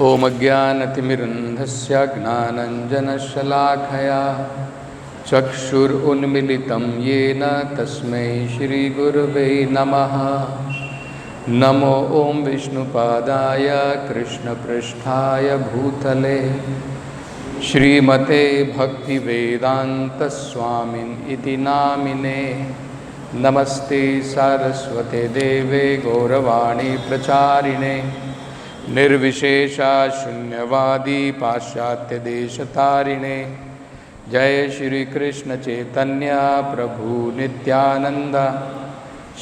ओम अज्ञानतिमिरन्धस्य ज्ञानाञ्जनशलाकया चक्षुरुन्मिलितं येन तस्मै श्रीगुरवे नमः। नमो ओं विष्णुपादाय कृष्णपृष्ठाय भूतले श्रीमते भक्तिवेदान्तस्वामिन् इति नामिने। नमस्ते सारस्वते देवे गौरवाणी प्रचारिणे निर्विशेषा शून्यवादी पाश्चात्यदेशतारिणे। जय श्री कृष्ण चैतन्य प्रभु नित्यानंद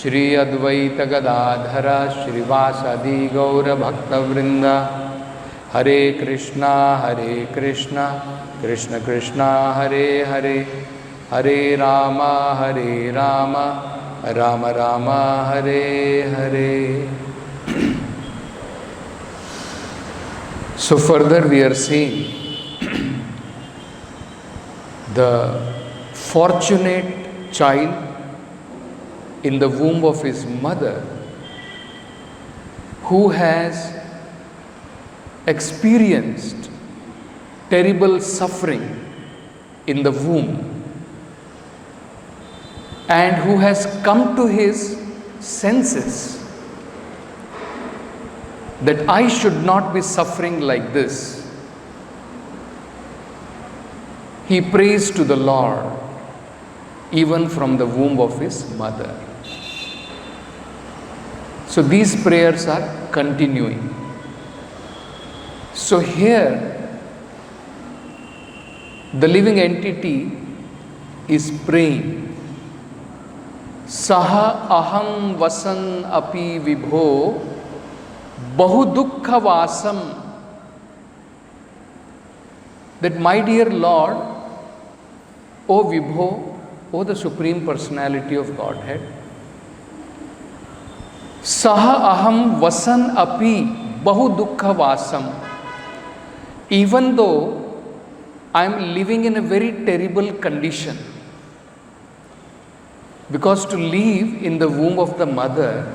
श्री अद्वैत गदाधर श्रीवासादि गौरभक्तवृंद। हरे कृष्णा कृष्ण कृष्णा हरे हरे, हरे Ram Ram Ram Hare Hare. So further we are seeing the fortunate child in the womb of his mother who has experienced terrible suffering in the womb and who has come to his senses that I should not be suffering like this. He prays to the Lord even from the womb of his mother. So these prayers are continuing. So here the living entity is praying, Saha aham vasan api vibho Bahu dukkha vasam, that my dear Lord, O Vibho, O the Supreme Personality of Godhead, Saha aham vasan api bahu dukkha vasam, even though I am living in a very terrible condition, because to live in the womb of the mother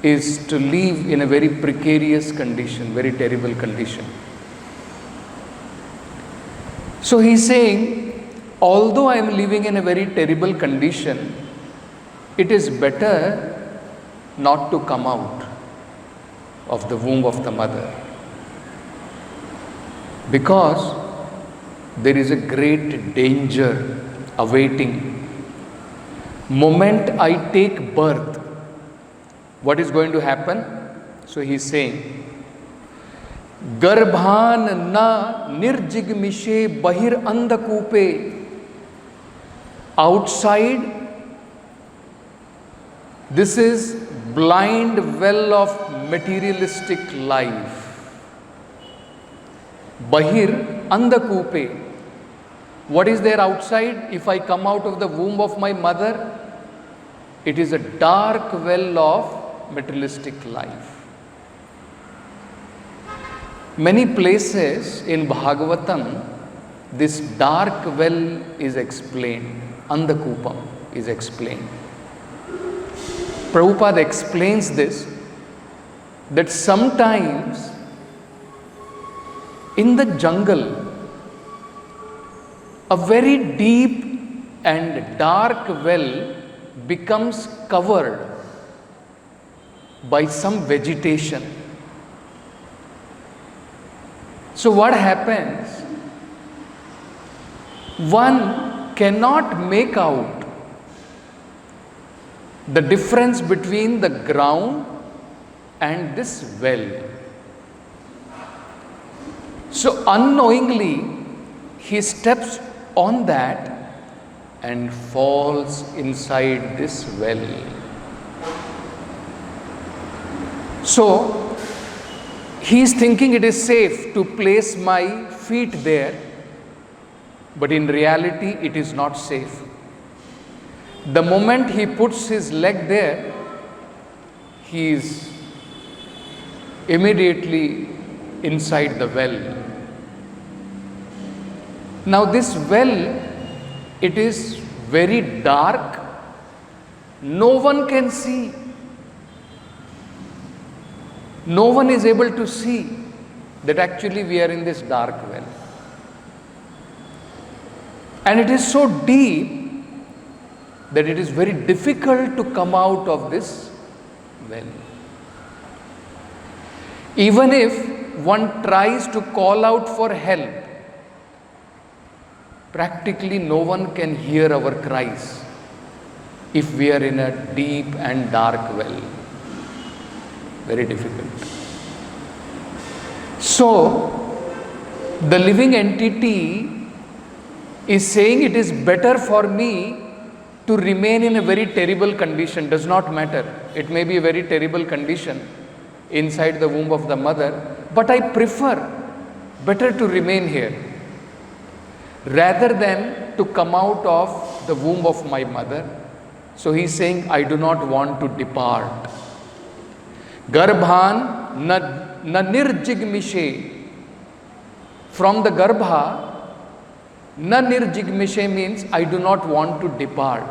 is to live in a very precarious condition, very terrible condition. So he is saying, although I am living in a very terrible condition, it is better not to come out of the womb of the mother, because there is a great danger awaiting. Moment I take birth, what is going to happen? So he is saying, Garbhan na nirjigmishe bahir andakupe. Outside, this is blind well of materialistic life. Bahir andakupe. What is there outside? If I come out of the womb of my mother, it is a dark well of materialistic life. Many places in Bhagavatam, this dark well is explained, Andakupam is explained. Prabhupada explains this, that sometimes in the jungle, a very deep and dark well becomes covered by some vegetation. So what happens? One cannot make out the difference between the ground and this well. So unknowingly he steps on that and falls inside this well. So he is thinking it is safe to place my feet there, but in reality it is not safe. The moment he puts his leg there, he is immediately inside the well. Now this well, it is very dark, no one can see. no one is able to see that actually we are in this dark well. And it is so deep that it is very difficult to come out of this well. Even if one tries to call out for help, practically no one can hear our cries if we are in a deep and dark well. Very difficult. So, the living entity is saying it is better for me to remain in a very terrible condition. Does not matter. It may be a very terrible condition inside the womb of the mother, but I prefer better to remain here rather than to come out of the womb of my mother. So he is saying, I do not want to depart. Garbhan na nirjigmishe. From the garbha, na nirjigmishe means I do not want to depart.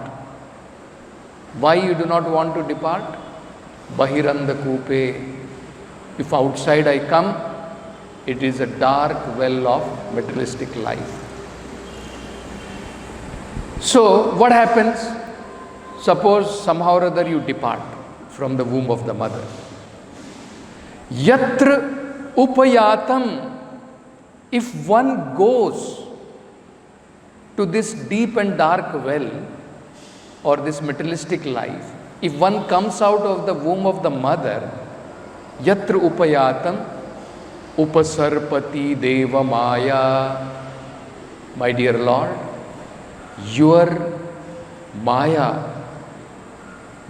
Why you do not want to depart? Bahiranda kupe. If outside I come, it is a dark well of materialistic life. So what happens? Suppose somehow or other you depart from the womb of the mother. Yatra upayatam. If one goes to this deep and dark well or this materialistic life, if one comes out of the womb of the mother, yatra upayatam upasarpati deva maya. My dear Lord, your maya,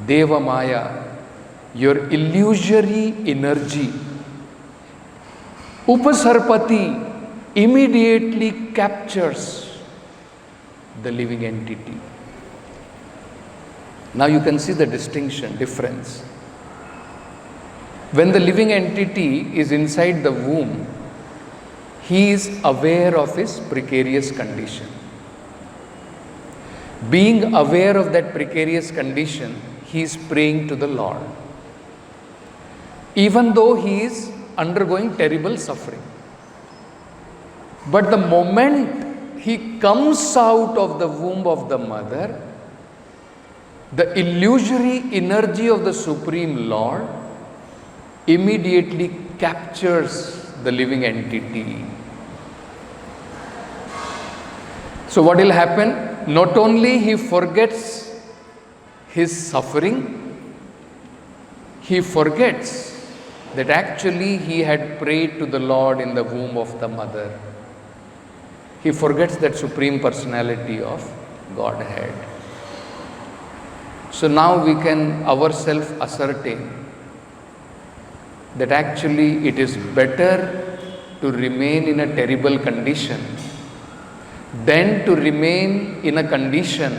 deva maya, your illusory energy, upasarpati, immediately captures the living entity. Now you can see the distinction, difference. When the living entity is inside the womb, he is aware of his precarious condition. Being aware of that precarious condition, he is praying to the Lord. Even though he is undergoing terrible suffering. But the moment he comes out of the womb of the mother, the illusory energy of the Supreme Lord immediately captures the living entity. So what will happen? Not only he forgets his suffering, he forgets that actually he had prayed to the Lord in the womb of the mother. He forgets that Supreme Personality of Godhead. So now we can ourselves ascertain that actually it is better to remain in a terrible condition than to remain in a condition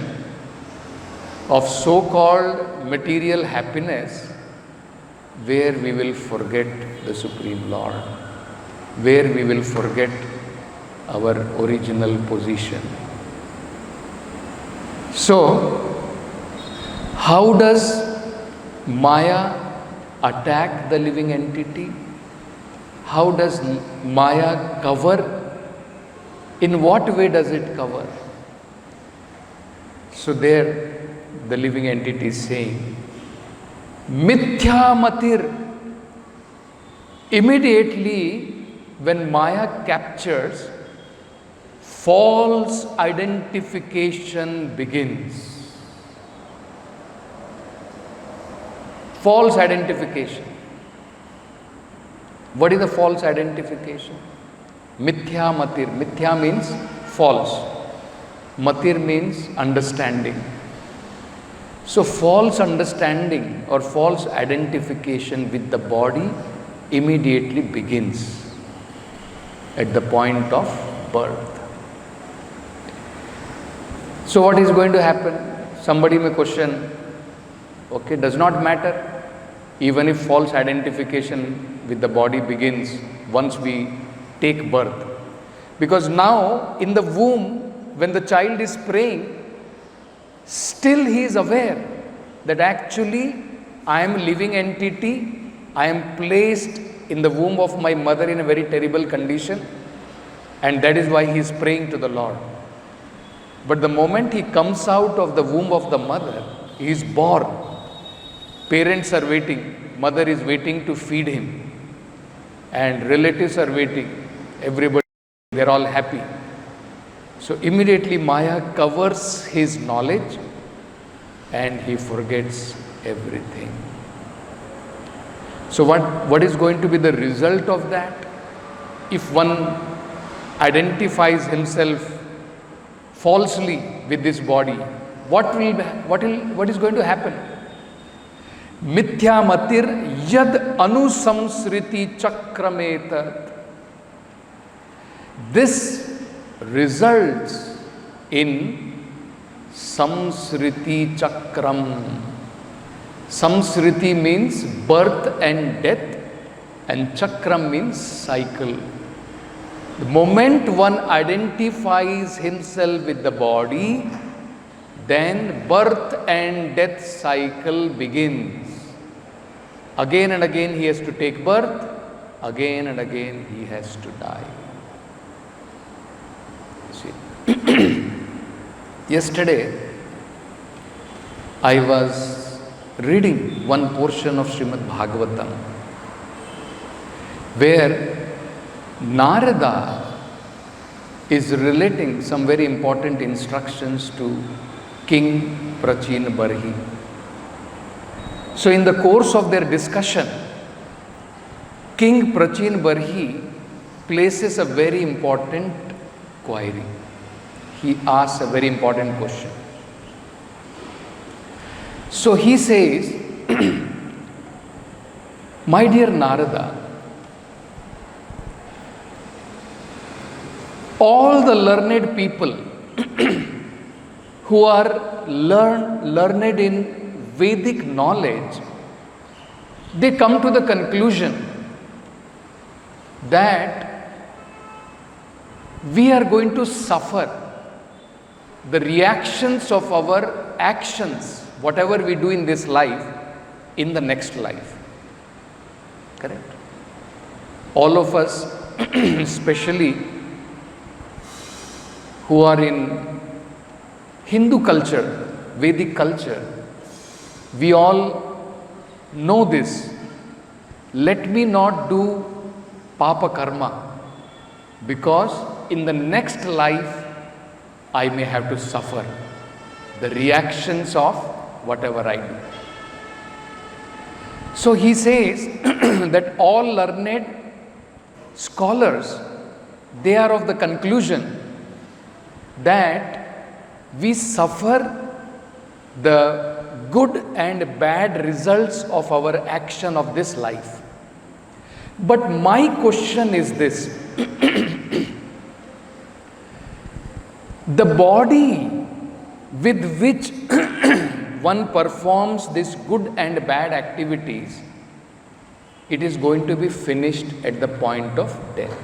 of so-called material happiness where we will forget the Supreme Lord, where we will forget our original position. So, how does Maya attack the living entity? How does Maya cover? In what way does it cover? So there the living entity is saying, Mithya matir. Immediately when Maya captures, false identification begins. False identification. What is the false identification? Mithya matir. Mithya means false. Matir means understanding. So false understanding or false identification with the body immediately begins at the point of birth. So what is going to happen? Somebody may question, okay, does not matter. Even if false identification with the body begins once we take birth. Because now in the womb, when the child is praying, still he is aware that actually I am a living entity I am placed in the womb of my mother in a very terrible condition, and that is why he is praying to the Lord. But the moment he comes out of the womb of the mother, he is born. Parents are waiting, mother is waiting to feed him, and relatives are waiting, everybody, they are all happy. So immediately Maya covers his knowledge and he forgets everything. So what is going to be the result of that? If one identifies himself falsely with this body, what is going to happen? Mithya matir yad anusamsriti chakrametat. This results in samsriti chakram. Samsriti means birth and death, and chakram means cycle. The moment one identifies himself with the body, then birth and death cycle begins. Again and again he has to take birth, again and again he has to die. See, yesterday I was reading one portion of Srimad Bhagavatam where Narada is relating some very important instructions to King Prachin Barhi. So in the course of their discussion, King Prachin Barhi places a very important query. He asks a very important question. So he says, my dear Narada, all the learned people who are learned in Vedic knowledge, they come to the conclusion that we are going to suffer the reactions of our actions, whatever we do in this life, in the next life. Correct? All of us, especially who are in Hindu culture, Vedic culture, we all know this. Let me not do papa karma, because in the next life I may have to suffer the reactions of whatever I do. So he says that all learned scholars, they are of the conclusion that we suffer the good and bad results of our action of this life. But my question is this: the body with which one performs these good and bad activities, it is going to be finished at the point of death.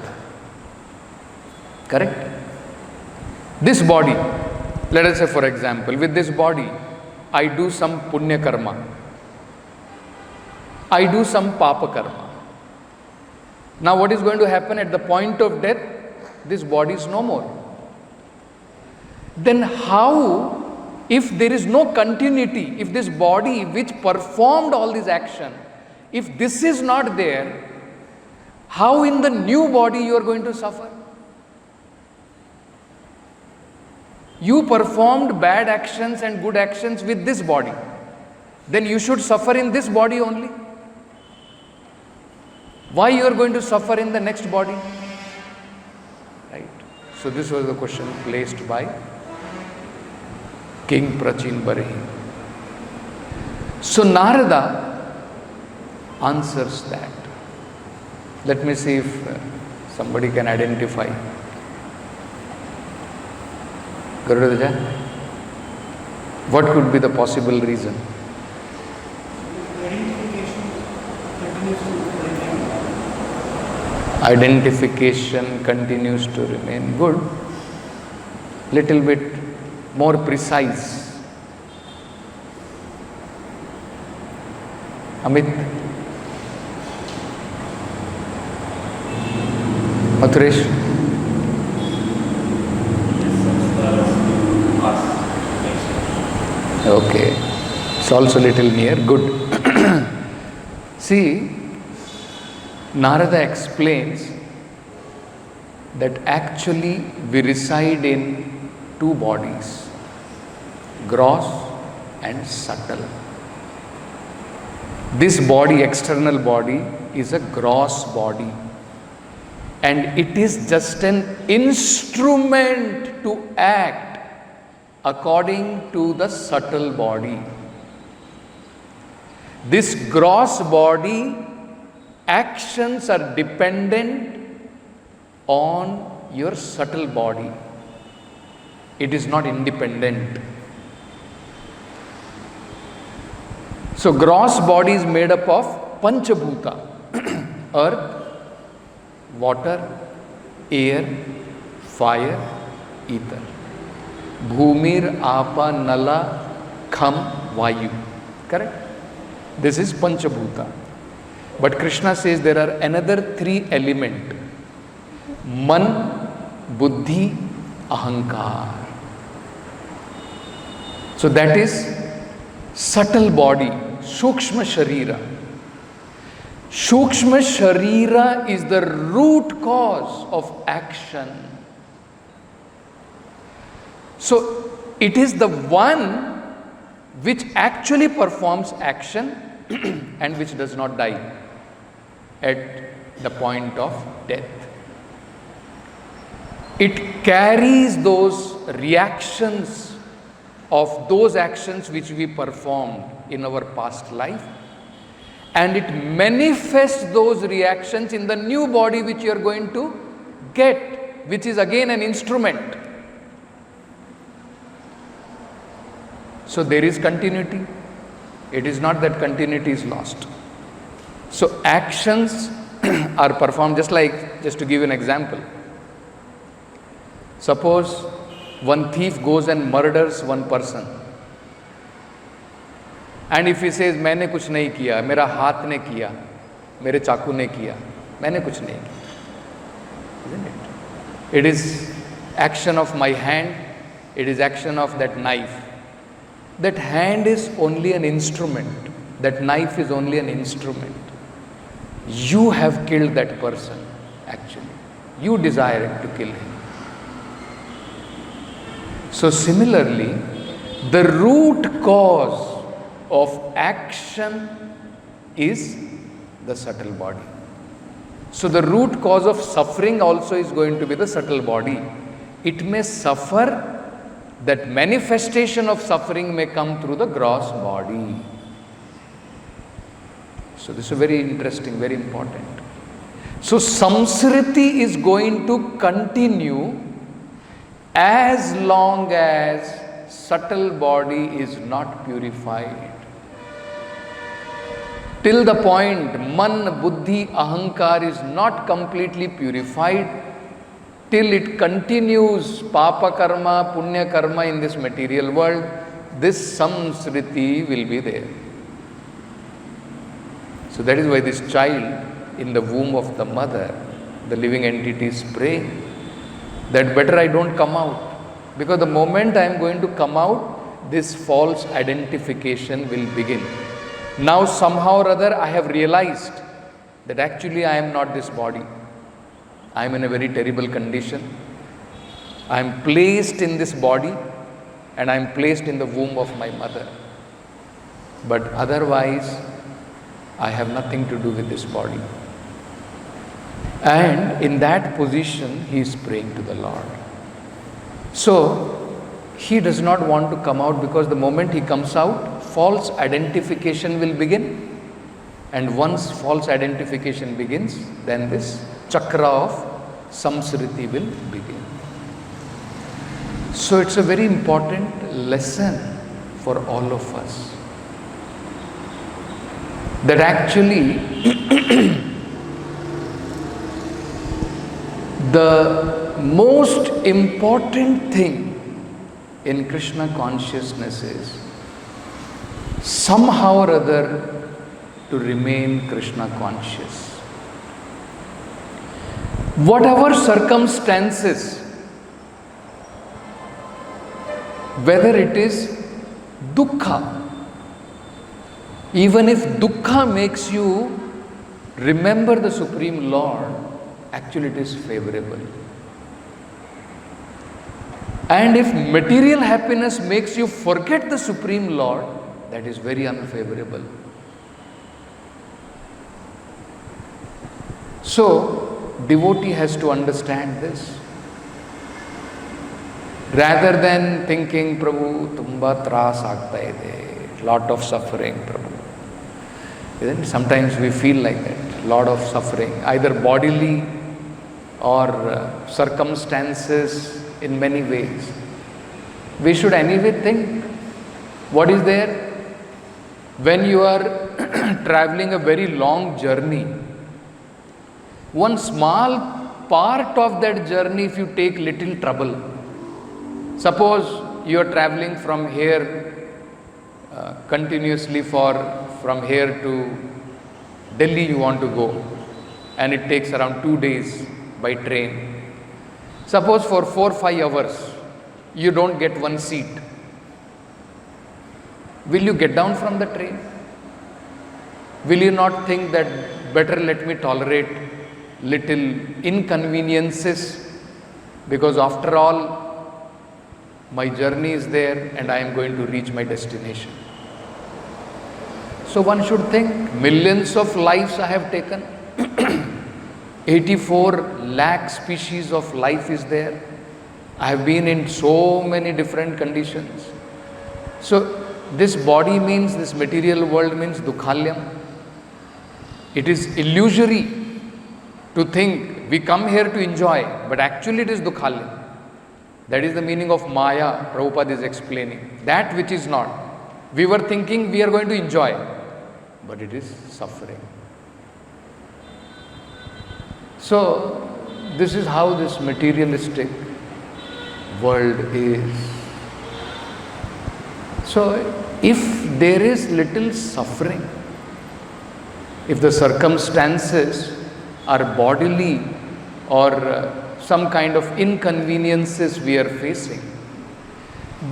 Correct? This body, let us say for example, with this body, I do some punya karma, I do some papa karma. Now what is going to happen at the point of death? This body is no more. Then how, if there is no continuity, if this body which performed all this action, if this is not there, how in the new body you are going to suffer? You performed bad actions and good actions with this body, then you should suffer in this body only. Why you are going to suffer in the next body? Right? So this was the question placed by King Prachin Barhi. So Narada answers that. Let me see if somebody can identify. Garudaja, what could be the possible reason? Identification continues to remain. Good. Little bit more precise. Amit? Mathuresh? Okay. It's also a little near. Good. See, Narada explains that actually we reside in two bodies, gross and subtle. This body, external body, is a gross body, and it is just an instrument to act according to the subtle body. This gross body actions are dependent on your subtle body. It is not independent. So gross body is made up of Panchabhuta, earth, water, air, fire, ether. Bhumir, Apa, Nala, Kham, Vayu. Correct? This is Panchabhuta. But Krishna says there are another three elements. Man, Buddhi, Ahankar. So that is subtle body, Sukshma Sharira. Sukshma Sharira is the root cause of action. So it is the one which actually performs action and which does not die at the point of death. It carries those reactions of those actions which we performed in our past life, and it manifests those reactions in the new body which you are going to get, which is again an instrument. So there is continuity. It is not that continuity is lost. So actions are performed just to give you an example. Suppose one thief goes and murders one person. And if he says, मैंने कुछ नहीं किया, मेरा हाथ ने किया, मेरे चाकू ने किया, मैंने कुछ नहीं किया. Isn't it? It is action of my hand, it is action of that knife. That hand is only an instrument. That knife is only an instrument. You have killed that person, actually. You desired to kill him. So similarly, the root cause of action is the subtle body. So the root cause of suffering also is going to be the subtle body. It may suffer. That manifestation of suffering may come through the gross body. So this is very interesting, very important. So samsriti is going to continue as long as subtle body is not purified. Till the point man, buddhi, ahankar is not completely purified, till it continues papa karma, punya karma in this material world, this samsriti will be there. So that is why this child in the womb of the mother, the living entity is praying that better I don't come out, because the moment I am going to come out, this false identification will begin. Now somehow or other I have realized that actually I am not this body. I am in a very terrible condition. I am placed in this body and I am placed in the womb of my mother. But otherwise, I have nothing to do with this body. And in that position, he is praying to the Lord. So, he does not want to come out, because the moment he comes out, false identification will begin. And once false identification begins, then this chakra of samsriti will begin. So it's a very important lesson for all of us, that actually the most important thing in Krishna consciousness is somehow or other to remain Krishna conscious. Whatever circumstances, whether it is dukkha, even if dukkha makes you remember the Supreme Lord, actually it is favorable. And if material happiness makes you forget the Supreme Lord, that is very unfavorable. So, devotee has to understand this. Rather than thinking, Prabhu, tumba tras aagta ide, lot of suffering, Prabhu. Isn't it? Sometimes we feel like that, lot of suffering, either bodily or circumstances in many ways. We should anyway think, what is there? When you are traveling a very long journey, one small part of that journey, if you take little trouble, suppose you are traveling from here continuously from here to Delhi you want to go, and it takes around 2 days by train. Suppose for 4-5 hours you don't get one seat. Will you get down from the train? Will you not think that better let me tolerate little inconveniences, because after all my journey is there and I am going to reach my destination? So one should think, millions of lives I have taken, 84 lakh species of life is there. I have been in so many different conditions. So this body means, this material world means dukhalyam. It is illusory to think we come here to enjoy, but actually it is dukhalyam. That is the meaning of Maya, Prabhupada is explaining. That which is not. We were thinking we are going to enjoy, but it is suffering. So, this is how this materialistic world is. So, if there is little suffering, if the circumstances are bodily or some kind of inconveniences we are facing,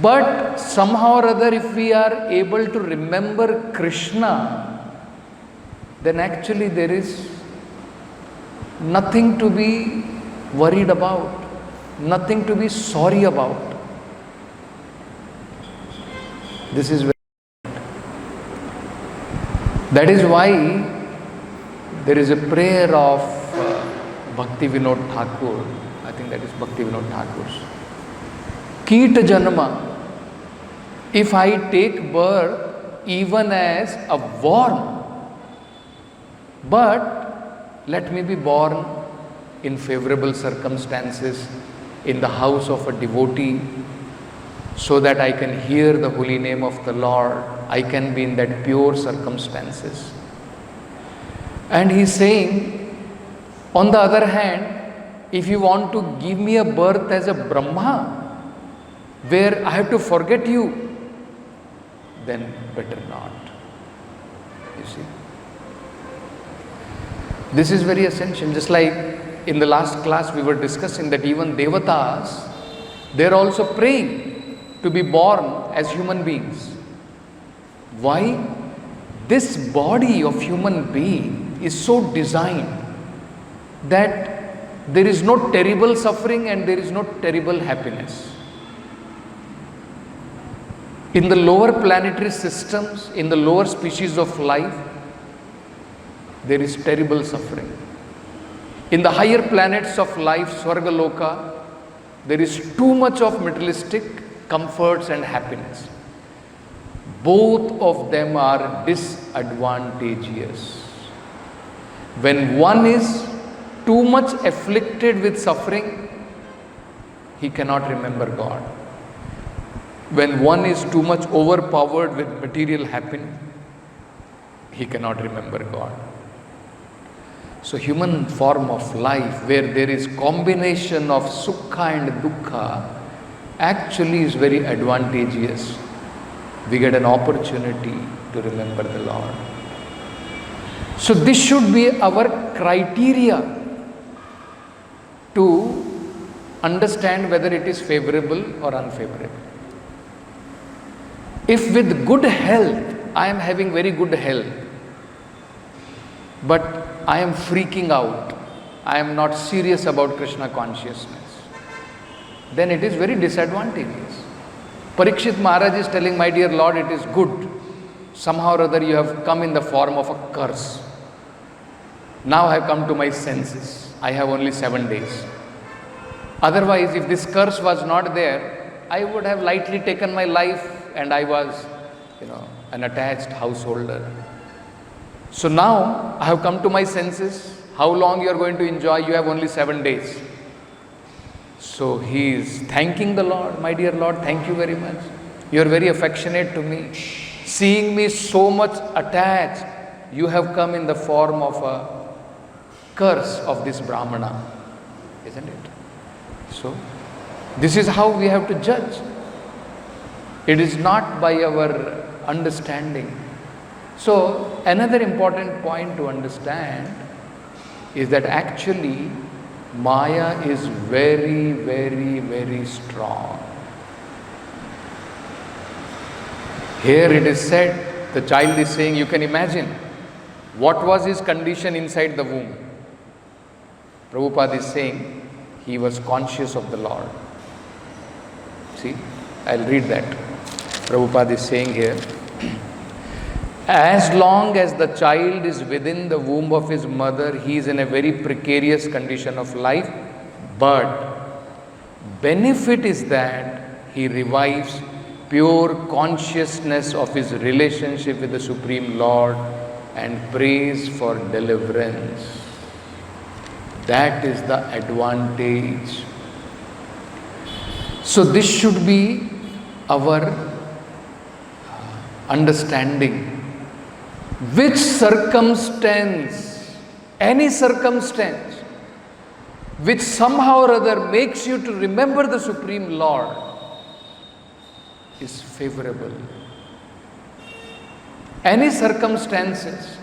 but somehow or other if we are able to remember Krishna, then actually there is nothing to be worried about, nothing to be sorry about. This is very important. That is why there is a prayer of Bhakti Vinod Thakur, I think that is Bhakti Vinod Thakur's. Keet Janma, if I take birth even as a worm, but let me be born in favorable circumstances in the house of a devotee, so that I can hear the holy name of the Lord, I can be in that pure circumstances. And he is saying, on the other hand, if you want to give me a birth as a Brahma, where I have to forget you, then better not. You see? This is very essential. Just like in the last class we were discussing that even Devatas, they are also praying to be born as human beings. Why? This body of human being is so designed that there is no terrible suffering and there is no terrible happiness. In the lower planetary systems, in the lower species of life, there is terrible suffering. In the higher planets of life, Swarga Loka, there is too much of materialistic comforts and happiness. Both of them are disadvantageous. When one is too much afflicted with suffering, he cannot remember God. When one is too much overpowered with material happiness, he cannot remember God. So human form of life where there is combination of sukha and dukkha actually is very advantageous. We get an opportunity to remember the Lord. So this should be our criteria. to understand whether it is favorable or unfavorable. If with good health, I am having very good health, but I am freaking out, I am not serious about Krishna consciousness, then it is very disadvantageous. Parikshit Maharaj is telling, my dear Lord, it is good. Somehow or other you have come in the form of a curse. Now I have come to my senses. I have only 7 days. Otherwise, if this curse was not there, I would have lightly taken my life and I was, an attached householder. So now I have come to my senses. How long you are going to enjoy? You have only 7 days. So he is thanking the Lord. My dear Lord, thank you very much. You are very affectionate to me. Seeing me so much attached, you have come in the form of a curse of this Brahmana. Isn't it? So, this is how we have to judge. It is not by our understanding. So, another important point to understand is that actually Maya is very, very, very strong. Here it is said, the child is saying, you can imagine what was his condition inside the womb. Prabhupada is saying, he was conscious of the Lord. See, I'll read that. Prabhupada is saying here, as long as the child is within the womb of his mother, he is in a very precarious condition of life, but benefit is that he revives pure consciousness of his relationship with the Supreme Lord and prays for deliverance. That is the advantage. So this should be our understanding. Which circumstance, any circumstance, which somehow or other makes you to remember the Supreme Lord is favorable. Any circumstances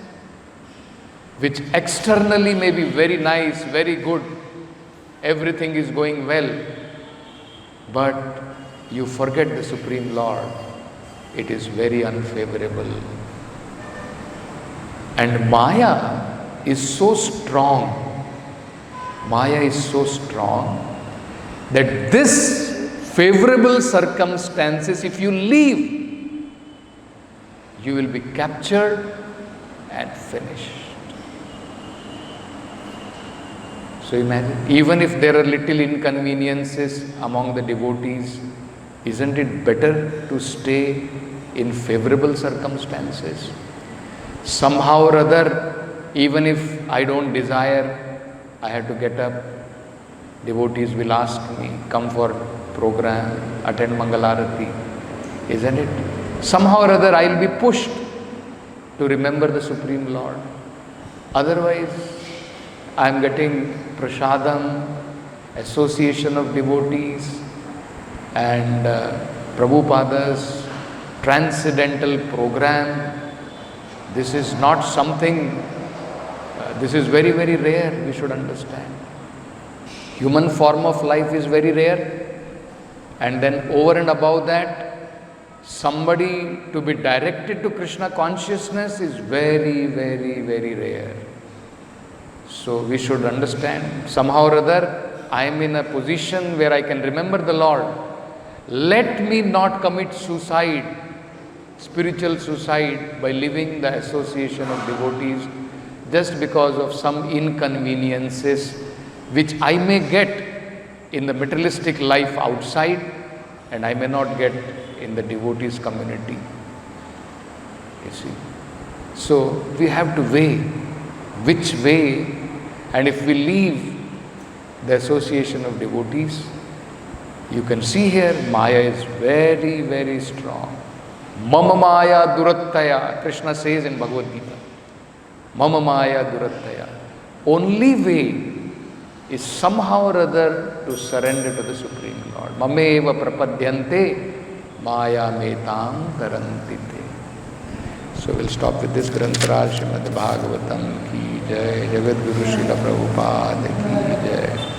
which externally may be very nice, very good, everything is going well, but you forget the Supreme Lord, it is very unfavorable. And Maya is so strong, that this favorable circumstances, if you leave, you will be captured and finished. So imagine, even if there are little inconveniences among the devotees, isn't it better to stay in favorable circumstances? Somehow or other, even if I don't desire, I have to get up, devotees will ask me, come for program, attend Mangalarati, isn't it? Somehow or other I will be pushed to remember the Supreme Lord. Otherwise, I am getting prasadam, association of devotees, and Prabhupada's transcendental program. This is not something, this is very, very rare, we should understand. Human form of life is very rare, and then over and above that, somebody to be directed to Krishna consciousness is very, very, very rare. So we should understand, somehow or other, I am in a position where I can remember the Lord. Let me not commit suicide, spiritual suicide, by leaving the association of devotees just because of some inconveniences which I may get in the materialistic life outside and I may not get in the devotees community. You see. So we have to weigh which way, and if we leave the association of devotees, you can see here Maya is very, very strong. Mama Maya Durattaya, Krishna says in Bhagavad Gita. Mama Maya Durattaya. Only way is somehow or other to surrender to the Supreme Lord. Mameva prapadyante Maya metam tarantite. So we'll stop with this. Grantaraj Srimad Bhagavatam ki jai. Jagat Guru Srila Prabhupada ki jai.